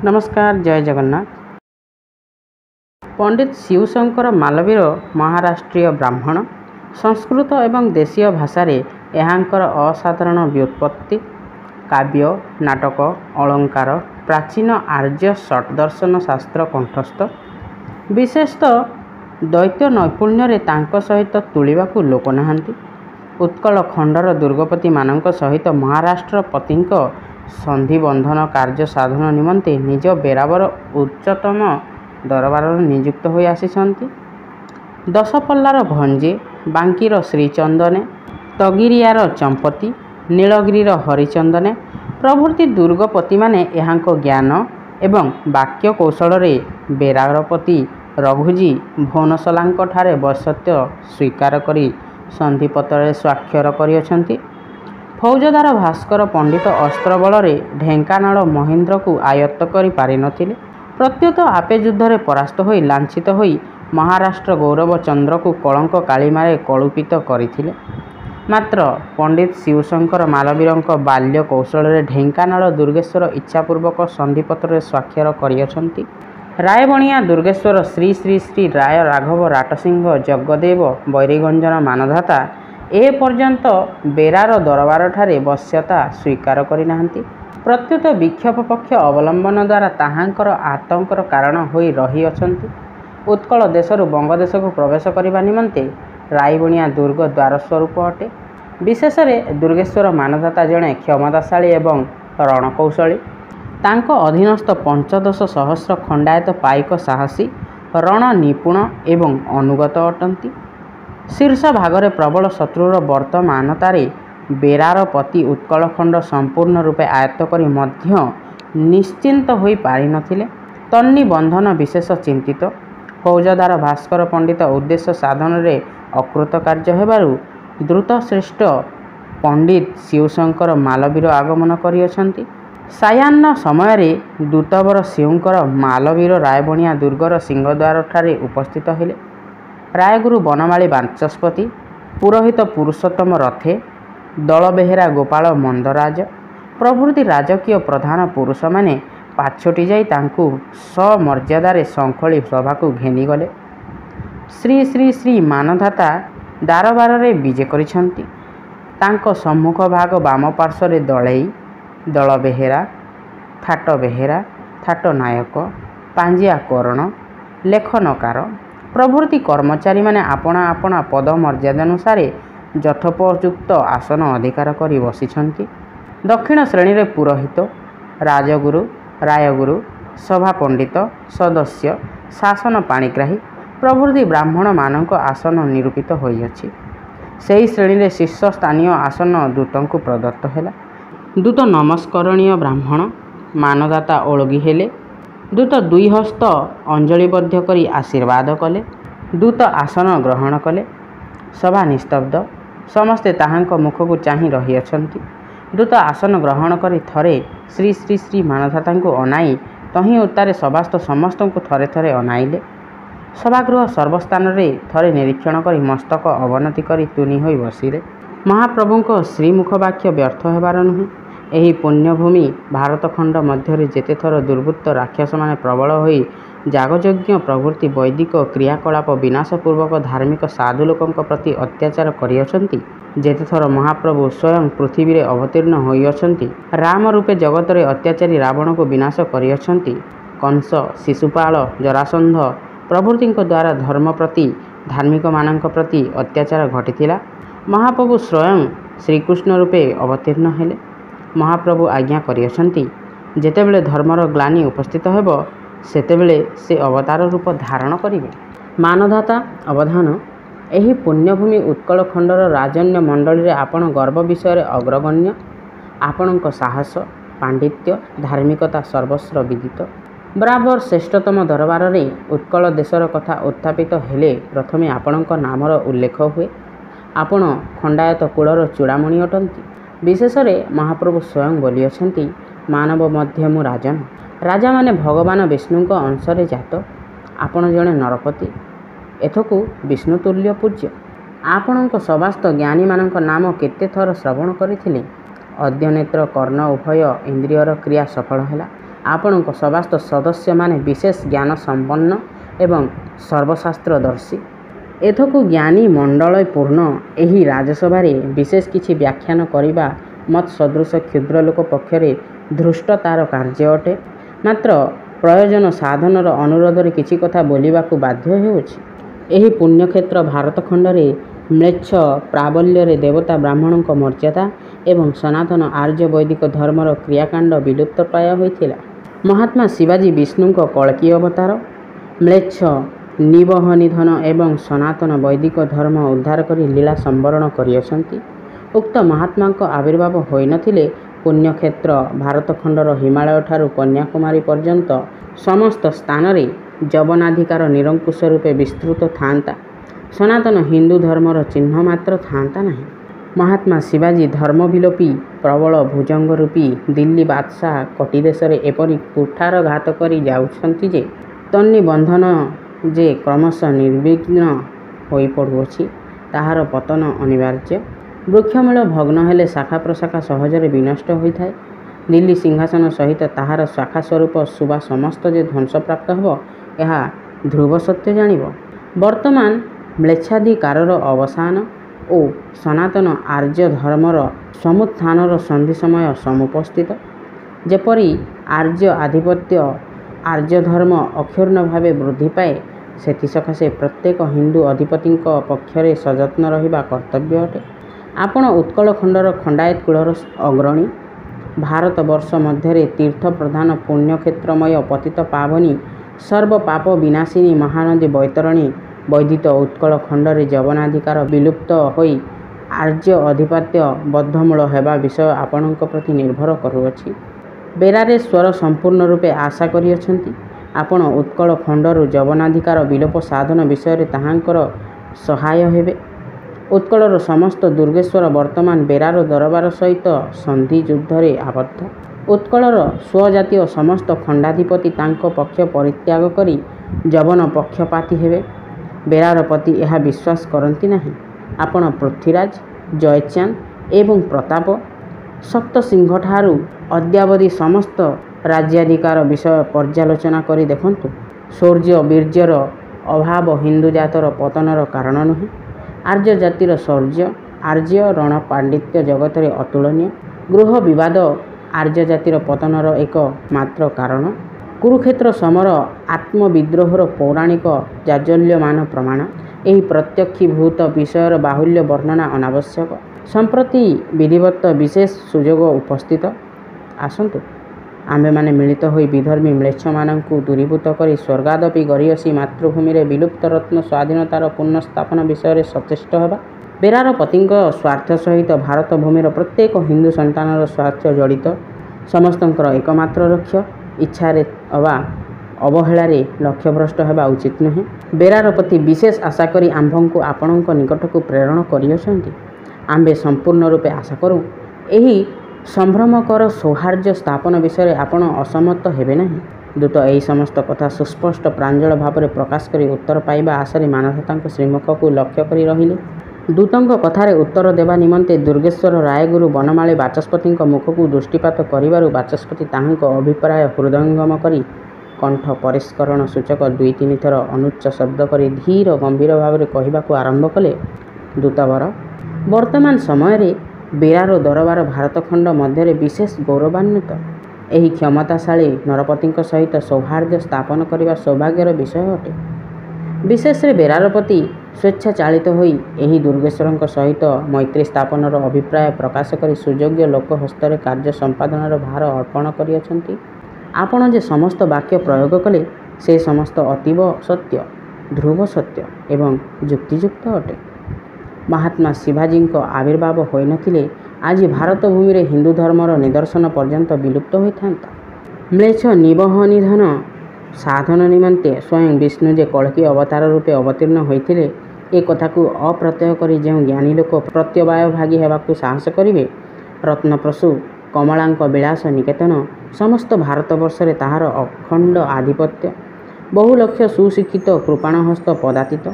नमस्कार, जय जगन्नाथ। पंडित शिवशंकर मालवीय महाराष्ट्रीय ब्राह्मण। संस्कृत एवं देशीय भाषा एहांकर असाधारण व्युत्पत्ति, काव्य, नाटक, अलंकार, प्राचीन आर्य षट्दर्शन शास्त्र कंठस्थ। विशेषतः दैत्य नैपुण्य तांको सहित तुलिबाकू लोक नाहांती। उत्कल खंडर दुर्गपति मानक सहित महाराष्ट्रपतिंक संधिबंधन कार्य साधन निमंते निज बेराबर उच्चतम दरबार नियुक्त हो आसिछंती। दशपल्लार भंजे, बांकीर श्रीचंदने, तगिरियार चंपती, नीलगिरीर हरिचंदने प्रभृति दुर्गपति माने एहांको ज्ञान एवं वाक्य कौशल रे बेरारपति रघुजी भुवनसलांक ठारे वर्षत्य स्वीकार करी संधिपत्र स्वाक्षर करियछंती। फौजदार भास्कर पंडित अस्त्र बल ढेंकानाल महेंद्र को आयत्त करि पारि नथिले। प्रत्युत आपे युद्ध रे परास्त होई लांछित होई महाराष्ट्र गौरव चंद्र को कलंक कालीमारे कलुपित करथिले। मात्र पंडित शिवशंकर मालवीयंक बाल्य कौशल रे ढेंकानाल दुर्गेश्वर इच्छापूर्वक संधिपत्र स्वाक्षर करियछंती। रायबणिया दुर्गेश्वर श्री श्री श्री राय राघव राटसिंह जगदेव बैरीगंजन मानधाता ए पर्यंत बेरार दरबार ठारे बस्यता स्वीकार करि नाहांती। प्रत्युत विक्षोभ पक्ष अवलंबन द्वारा ताहांकर आतंकर कारण होई रही अछंती। उत्कल देशरु बंगदेश को प्रवेश करने निमंते रायबणिया दुर्ग द्वार स्वरूप अटे। विशेष दुर्गेश्वर मानधाता जड़े क्षमताशाली एवं रणकौशली। तांको अधीनस्थ 15 सहस्र खंडायत पाइक साहसी, रण निपुण एवं अनुगत अटंती। शीर्ष भागरे प्रबल शत्रुर वर्तमानतारे बेरार पति उत्कलखंड संपूर्ण रूपे आयत्त करी मध्य निश्चिंत होई पारि नथिले। तन्नी बंधन विशेष चिंतित। फौजदार भास्कर पंडित उद्देश्य साधन रे अकृत कार्य हेबारु द्रुतश्रेष्ठ पंडित शिवशंकर मालवीय आगमन करियछंती। सायान्न समय दूतवर शिवंकर मालवीय रायबणिया दुर्गर सिंहद्वार ठारे उपस्थित हेले। रायगुरु बनमाली बाचस्पति, पुरोहित पुरुषोत्तम रथे, दल बेहेरा गोपाल मंदराज प्रभृति राजकीय प्रधान पुरुष माने पाछोटी जाई तांकू समर्यादारे शंखली सभा को घेनीगले। श्री श्री श्री मानधाता दारबार रे विजे करिछंती। तांको सम्मुख भाग बाम पार्श्वरे दलई, दल बेहेरा, थाट नायक, पांजिया करण, लेखनकार प्रभृति कर्मचारी माने आपना आपना पद मर्यादानुसार यथोपयुक्त आसन अधिकार करी बसिछंती। दक्षिण श्रेणी रे पुरोहित, राजगुरु, रायगुरु, सभा पंडित, सदस्य, शासन पाणिग्राही प्रभृति ब्राह्मण मानक आसन निरूपित होइअछि। सेही श्रेणी रे शीर्ष स्थानीय आसन दूतंकु प्रदत्त हेला। दूत नमस्करणीय ब्राह्मण। मानदाता ओळगी हेले। दूत दुई हस्त अंजलिबद्ध करी आशीर्वाद कले। दूत आसन ग्रहण कले। सभा निस्तब्ध। समस्ते ताहांक मुख को चाहि रही अछंती। दूत आसन ग्रहण करी थरे श्री श्री श्री मानधातांकु अनाई तहीं उत्तारे सभास्थ समस्तंकु थरे थरे अनाइले। सभागृह सर्वस्थान रे थरे निरीक्षण करी मस्तक अवनति करी तुनि होई बसिले। महाप्रभुंक श्रीमुख वाक्य व्यर्थ हेबार नुहे। एही पुण्यभूमि भारतखंड मध्य जेते थर दुर्वृत्त राक्षस माने प्रबल होई जागयज्ञ प्रभृति वैदिक क्रियाकलाप विनाशपूर्वक धार्मिक साधु लोकंक प्रति अत्याचार करियछंती, जेते थर महाप्रभु स्वयं पृथ्वी रे अवतीर्ण होइअछंती। राम रूपे जगत रे अत्याचारी रावण को विनाश करियछंती। कंस, शिशुपाल, जरासंध प्रभृतिंक द्वारा धर्म प्रति धार्मिक मानक प्रति अत्याचार घटिथिला। महाप्रभु स्वयं श्रीकृष्ण रूपे अवतीर्ण हेले। महाप्रभु आज्ञा करियछंती, जेतेबेले धर्मर ग्लानि उपस्थित हेब सेतेबेले से अवतार रूप धारण करिवे। मानधाता अवधान। एही पुण्यभूमि उत्कल खंडर राजन्य मंडली रे आपण गर्व विषय अग्रगण्य। आपणक साहस, पांडित्य, धार्मिकता सर्वस्व विदित। बराबर श्रेष्ठतम दरबार रे उत्कल देशर कथा उत्थापित हेले प्रथमे आपणक नामर उल्लेख हुए। आपण खंडायत कूलर चूड़ामणि अटंती। विशेष महाप्रभु स्वयं बोलिअछंती, मानव मध्य मु राजन। राजा माने भगवान विष्णुंक अंशरे जात। आपण जणे नरपति, एथकु विष्णुतुल्य पूज्य। आपणक सभास्थ ज्ञानी मानक नाम केते थर श्रवण करिथिले। अद्य नेत्र कर्ण उभय इंद्रियर क्रिया सफल हैला। ଆପଣଙ୍କ ସମସ୍ତ ସଦସ୍ୟମାନେ ବିଶେଷ ଜ୍ଞାନ ସମ୍ପନ୍ନ ଏବଂ ସର୍ବଶାସ୍ତ୍ରଦର୍ଶୀ। ଏଥକୁ ଜ୍ଞାନୀ ମଣ୍ଡଳପୂର୍ଣ୍ଣ ଏହି ରାଜସଭାରେ ବିଶେଷ କିଛି ବ୍ୟାଖ୍ୟାନ କରିବା ମତ୍ ସଦୃଶ କ୍ଷୁଦ୍ର ଲୋକ ପକ୍ଷରେ ଧୃଷ୍ଟତାର କାର୍ଯ୍ୟ ଅଟେ। ମାତ୍ର ପ୍ରୟୋଜନ ସାଧନର ଅନୁରୋଧରେ କିଛି କଥା ବୋଲିବାକୁ ବାଧ୍ୟ ହେଉଛି। ଏହି ପୁଣ୍ୟକ୍ଷେତ୍ର ଭାରତଖଣ୍ଡରେ ମ୍ଲେଚ୍ଛ ପ୍ରାବଲ୍ୟରେ ଦେବତା ବ୍ରାହ୍ମଣଙ୍କ ମର୍ଯ୍ୟାଦା ଏବଂ ସନାତନ ଆର୍ଯ୍ୟ ବୈଦିକ ଧର୍ମର କ୍ରିୟାକାଣ୍ଡ ବିଲୁପ୍ତପ୍ରାୟ ହୋଇଥିଲା। ମହାତ୍ମା ଶିବାଜୀ ବିଷ୍ଣୁଙ୍କ କଳ୍କୀ ଅବତାର। ମ୍ଲେଚ୍ଛ ନିବହ-ନିଧନ ଏବଂ ସନାତନ ବୈଦିକ ଧର୍ମ ଉଦ୍ଧାର କରି ଲୀଳା ସମ୍ବରଣ କରିଅଛନ୍ତି। ଉକ୍ତ ମହାତ୍ମାଙ୍କ ଆବିର୍ଭାବ ହୋଇନଥିଲେ ପୁଣ୍ୟକ୍ଷେତ୍ର ଭାରତଖଣ୍ଡର ହିମାଳୟଠାରୁ କନ୍ୟାକୁମାରୀ ପର୍ଯ୍ୟନ୍ତ ସମସ୍ତ ସ୍ଥାନରେ ଯବନାଧିକାର ନିରଙ୍କୁଶ ରୂପେ ବିସ୍ତୃତ ଥାନ୍ତା। ସନାତନ ହିନ୍ଦୁ ଧର୍ମର ଚିହ୍ନ ମାତ୍ର ଥାନ୍ତା ନାହିଁ। ମହାତ୍ମା ଶିବାଜୀ ଧର୍ମବିଲୋପୀ ପ୍ରବଳ ଭୁଜଙ୍ଗରୂପୀ ଦିଲ୍ଲୀ ବାଦଶାହ କଟିଦେଶରେ ଏପରି କୁଠାରଘାତ କରି ଯାଉଛନ୍ତି ଯେ ତନ୍ନି ବନ୍ଧନ ଯେ କ୍ରମଶଃ ନିର୍ବିଘ୍ନ ହୋଇପଡ଼ୁଅଛି, ତାହାର ପତନ ଅନିବାର୍ଯ୍ୟ। ବୃକ୍ଷମୂଳ ଭଗ୍ନ ହେଲେ ଶାଖା ପ୍ରଶାଖା ସହଜରେ ବିନଷ୍ଟ ହୋଇଥାଏ। ଦିଲ୍ଲୀ ସିଂହାସନ ସହିତ ତାହାର ଶାଖାସ୍ୱରୂପ ସୁବା ସମସ୍ତ ଯେ ଧ୍ୱଂସପ୍ରାପ୍ତ ହେବ, ଏହା ଧ୍ରୁବ ସତ୍ୟ ଜାଣିବ। ବର୍ତ୍ତମାନ ମ୍ଲେଚ୍ଛାଧିକାରର ଅବସାନ ଓ ସନାତନ ଆର୍ଯ୍ୟ ଧର୍ମର ସମୁତ୍ଥାନର ସନ୍ଧି ସମୟ ସମୁପସ୍ଥିତ। ଯେପରି ଆର୍ଯ୍ୟ ଆଧିପତ୍ୟ ଆର୍ଯ୍ୟଧର୍ମ ଅକ୍ଷୁର୍ଣ୍ଣ ଭାବେ ବୃଦ୍ଧି ପାଏ, ସେଥିସକାଶେ ପ୍ରତ୍ୟେକ ହିନ୍ଦୁ ଅଧିପତିଙ୍କ ପକ୍ଷରେ ସଯତ୍ନ ରହିବା କର୍ତ୍ତବ୍ୟ ଅଟେ। ଆପଣ ଉତ୍କଳ ଖଣ୍ଡର ଖଣ୍ଡାୟତ କୁଳର ଅଗ୍ରଣୀ। ଭାରତବର୍ଷ ମଧ୍ୟରେ ତୀର୍ଥପ୍ରଧାନ ପୁଣ୍ୟକ୍ଷେତ୍ରମୟ ପତିତ ପାବନୀ ସର୍ବପାପ ବିନାଶିନୀ ମହାନଦୀ ବୈତରଣୀ ବୈଦିତ ଉତ୍କଳ ଖଣ୍ଡରେ ଯବନାଧିକାର ବିଲୁପ୍ତ ହୋଇ ଆର୍ଯ୍ୟ ଅଧିପତ୍ୟ ବଦ୍ଧମୂଳ ହେବା ବିଷୟ ଆପଣଙ୍କ ପ୍ରତି ନିର୍ଭର କରୁଅଛି। ବେରାରେ ସ୍ୱର ସମ୍ପୂର୍ଣ୍ଣ ରୂପେ ଆଶା କରିଅଛନ୍ତି। ଆପଣ ଉତ୍କଳ ଖଣ୍ଡରୁ ଯବନାଧିକାର ବିଲୋପ ସାଧନ ବିଷୟରେ ତାହାଙ୍କର ସହାୟ ହେବେ। ଉତ୍କଳର ସମସ୍ତ ଦୁର୍ଗେଶ୍ୱର ବର୍ତ୍ତମାନ ବେରାର ଦରବାର ସହିତ ସନ୍ଧି ଯୁଦ୍ଧରେ ଆବଦ୍ଧ। ଉତ୍କଳର ସ୍ୱଜାତୀୟ ସମସ୍ତ ଖଣ୍ଡାଧିପତି ତାଙ୍କ ପକ୍ଷ ପରିତ୍ୟାଗ କରି ଯବନ ପକ୍ଷପାତୀ ହେବେ। ବେରାର ପତି ଏହା ବିଶ୍ୱାସ କରନ୍ତି ନାହିଁ। ଆପଣ ପୃଥ୍ୱୀରାଜ, ଜୟଚାନ୍ଦ ଏବଂ ପ୍ରତାପ, ସପ୍ତସିଂହଠାରୁ ଅଦ୍ୟାବଧି ସମସ୍ତ ରାଜ୍ୟାଧିକାର ବିଷୟ ପର୍ଯ୍ୟାଲୋଚନା କରି ଦେଖନ୍ତୁ। ଶୌର୍ଯ୍ୟ ବୀର୍ଯ୍ୟର ଅଭାବ ହିନ୍ଦୁ ଜାତର ପତନର କାରଣ ନୁହେଁ। ଆର୍ଯ୍ୟ ଜାତିର ଶୌର୍ଯ୍ୟ ଆର୍ଯ୍ୟ ରଣ ପାଣ୍ଡିତ୍ୟ ଜଗତରେ ଅତୁଳନୀୟ। ଗୃହ ବିବାଦ ଆର୍ଯ୍ୟ ଜାତିର ପତନର ଏକ ମାତ୍ର କାରଣ। କୁରୁକ୍ଷେତ୍ର ସମର ଆତ୍ମବିଦ୍ରୋହର ପୌରାଣିକ ଜାଜ୍ୱଲ୍ୟମାନ ପ୍ରମାଣ। ଏହି ପ୍ରତ୍ୟକ୍ଷୀଭୂତ ବିଷୟର ବାହୁଲ୍ୟ ବର୍ଣ୍ଣନା ଅନାବଶ୍ୟକ। ସମ୍ପ୍ରତି ବିଧିବଦ୍ଧ ବିଶେଷ ସୁଯୋଗ ଉପସ୍ଥିତ। ଆସନ୍ତୁ, ଆମ୍ଭେମାନେ ମିଳିତ ହୋଇ ବିଧର୍ମୀ ମ୍ଲେଚ୍ଛମାନଙ୍କୁ ଦୂରୀଭୂତ କରି ସ୍ୱର୍ଗାଦପି ଗରିୟସୀ ମାତୃଭୂମିରେ ବିଲୁପ୍ତ ରତ୍ନ ସ୍ୱାଧୀନତାର ପୁନଃସ୍ଥାପନ ବିଷୟରେ ସଚେଷ୍ଟ ହେବା। ବେରାର ପତିଙ୍କ ସ୍ୱାର୍ଥ ସହିତ ଭାରତ ଭୂମିର ପ୍ରତ୍ୟେକ ହିନ୍ଦୁ ସନ୍ତାନର ସ୍ୱାର୍ଥ ଜଡ଼ିତ। ସମସ୍ତଙ୍କର ଏକମାତ୍ର ଲକ୍ଷ୍ୟ। ଇଚ୍ଛାରେ ଅବା ଅବହେଳାରେ ଲକ୍ଷ୍ୟଭ୍ରଷ୍ଟ ହେବା ଉଚିତ ନୁହେଁ। ବେରାର ପତି ବିଶେଷ ଆଶା କରି ଆମ୍ଭଙ୍କୁ ଆପଣଙ୍କ ନିକଟକୁ ପ୍ରେରଣ କରିଅଛନ୍ତି। ଆମ୍ଭେ ସମ୍ପୂର୍ଣ୍ଣ ରୂପେ ଆଶା କରୁଁ, ଏହି ସମ୍ଭ୍ରମକର ସୌହାର୍ଦ୍ଦ୍ୟ ସ୍ଥାପନ ବିଷୟରେ ଆପଣ ଅସମ୍ମତ ହେବେ ନାହିଁ। ଦୂତ ଏହି ସମସ୍ତ କଥା ସୁସ୍ପଷ୍ଟ ପ୍ରାଞ୍ଜଳ ଭାବରେ ପ୍ରକାଶ କରି ଉତ୍ତର ପାଇବା ଆଶାରେ ମାନସତାଙ୍କ ଶ୍ରୀମୁଖକୁ ଲକ୍ଷ୍ୟ କରି ରହିଲେ। ଦୂତଙ୍କ କଥାରେ ଉତ୍ତର ଦେବା ନିମନ୍ତେ ଦୁର୍ଗେଶ୍ୱର ରାୟଗୁରୁ ବନମାଳୀ ବାଚସ୍ପତିଙ୍କ ମୁଖକୁ ଦୃଷ୍ଟିପାତ କରିବାରୁ ବାଚସ୍ପତି ତାହାଙ୍କ ଅଭିପ୍ରାୟ ହୃଦୟଙ୍ଗମ କରି କଣ୍ଠ ପରିଷ୍କରଣ ସୂଚକ 2-3 ଥର ଅନୁଚ୍ଚ ଶବ୍ଦ କରି ଧୀର ଗମ୍ଭୀର ଭାବରେ କହିବାକୁ ଆରମ୍ଭ କଲେ। ଦୂତବର, ବର୍ତ୍ତମାନ ସମୟରେ ବେରାର ଦରବାର ଭାରତଖଣ୍ଡ ମଧ୍ୟରେ ବିଶେଷ ଗୌରବାନ୍ୱିତ। ଏହି କ୍ଷମତାଶାଳୀ ନରପତିଙ୍କ ସହିତ ସୌହାର୍ଦ୍ଦ୍ୟ ସ୍ଥାପନ କରିବା ସୌଭାଗ୍ୟର ବିଷୟ ଅଟେ। ବିଶେଷରେ ବେରାର ପତି ସ୍ୱେଚ୍ଛାଚାଳିତ ହୋଇ ଏହି ଦୁର୍ଗେଶ୍ୱରଙ୍କ ସହିତ ମୈତ୍ରୀ ସ୍ଥାପନର ଅଭିପ୍ରାୟ ପ୍ରକାଶ କରି ସୁଯୋଗ୍ୟ ଲୋକ ହସ୍ତରେ କାର୍ଯ୍ୟ ସମ୍ପାଦନର ଭାର ଅର୍ପଣ କରିଅଛନ୍ତି। ଆପଣ ଯେ ସମସ୍ତ ବାକ୍ୟ ପ୍ରୟୋଗ କଲେ, ସେ ସମସ୍ତ ଅତୀବ ସତ୍ୟ, ଧ୍ରୁବ ସତ୍ୟ ଏବଂ ଯୁକ୍ତିଯୁକ୍ତ ଅଟେ। ମହାତ୍ମା ଶିବାଜୀଙ୍କ ଆବିର୍ଭାବ ହୋଇନଥିଲେ ଆଜି ଭାରତ ଭୂମିରେ ହିନ୍ଦୁ ଧର୍ମର ନିଦର୍ଶନ ପର୍ଯ୍ୟନ୍ତ ବିଲୁପ୍ତ ହୋଇଥାନ୍ତା। ମ୍ଲେଚ୍ଛ ନିବହ-ନିଧନ ସାଧନ ନିମନ୍ତେ ସ୍ୱୟଂ ବିଷ୍ଣୁ ଯେ କଳ୍କୀ ଅବତାର ରୂପେ ଅବତୀର୍ଣ୍ଣ ହୋଇଥିଲେ, ଏ କଥାକୁ ଅପ୍ରତ୍ୟୟ କରି ଯେଉଁ ଜ୍ଞାନୀ ଲୋକ ପ୍ରତ୍ୟବାୟଭାଗୀ ହେବାକୁ ସାହସ କରିବେ, ରତ୍ନପ୍ରସୂ କମଳାଙ୍କ ବିଳାସ ନିକେତନ ସମସ୍ତ ଭାରତବର୍ଷରେ ତାହାର ଅଖଣ୍ଡ ଆଧିପତ୍ୟ, ବହୁ ଲକ୍ଷ ସୁଶିକ୍ଷିତ କୃପାଣହସ୍ତ ପଦାତିତ,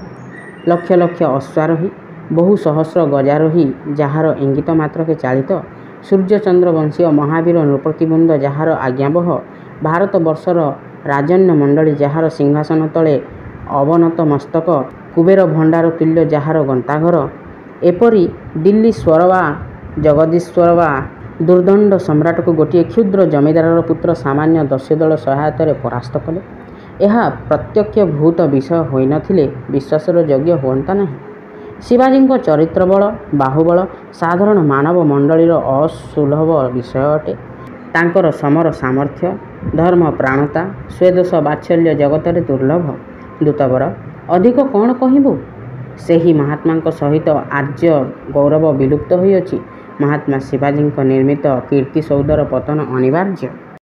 ଲକ୍ଷ ଲକ୍ଷ ଅଶ୍ୱାରୋହୀ, ବହୁ ସହସ୍ର ଗଜାରୋହୀ ଯାହାର ଇଙ୍ଗିତ ମାତ୍ରକେ ଚାଳିତ, ସୂର୍ଯ୍ୟଚନ୍ଦ୍ର ବଂଶୀୟ ମହାବୀର ନୃପତିବୃନ୍ଦ ଯାହାର ଆଜ୍ଞାବହ, ଭାରତବର୍ଷର ରାଜନ୍ୟ ମଣ୍ଡଳୀ ଯାହାର ସିଂହାସନ ତଳେ ଅବନତ ମସ୍ତକ, କୁବେର ଭଣ୍ଡାର ତୁଲ୍ୟ ଯାହାର ଗନ୍ତାଘର, ଏପରି ଦିଲ୍ଲୀ ସ୍ୱର ବା ଜଗଦୀଶ୍ୱର ବା ଦୁର୍ଦ୍ଦଣ୍ଡ ସମ୍ରାଟକୁ ଗୋଟିଏ କ୍ଷୁଦ୍ର ଜମିଦାରର ପୁତ୍ର ସାମାନ୍ୟ ଦସ୍ୟୁଦଳ ସହାୟତାରେ ପରାସ୍ତ କଲେ। ଏହା ପ୍ରତ୍ୟକ୍ଷଭୂତ ବିଷୟ ହୋଇନଥିଲେ ବିଶ୍ୱାସର ଯୋଗ୍ୟ ହୁଅନ୍ତା ନାହିଁ। ଶିବାଜୀଙ୍କ ଚରିତ୍ର ବଳ, ବାହୁବଳ ସାଧାରଣ ମାନବ ମଣ୍ଡଳୀର ଅସୁଲଭ ବିଷୟ ଅଟେ। ତାଙ୍କର ସମର ସାମର୍ଥ୍ୟ, ଧର୍ମପ୍ରାଣତା, ସ୍ୱଦେଶ ବାତ୍ସଲ୍ୟ ଜଗତରେ ଦୁର୍ଲଭ। ଦୂତବର ଅଧିକ କ'ଣ କହିବୁ? ସେହି ମହାତ୍ମାଙ୍କ ସହିତ ଆର୍ଯ୍ୟ ଗୌରବ ବିଲୁପ୍ତ ହୋଇଅଛି। ମହାତ୍ମା ଶିବାଜୀଙ୍କ ନିର୍ମିତ କୀର୍ତ୍ତିସୌଧର ପତନ ଅନିବାର୍ଯ୍ୟ।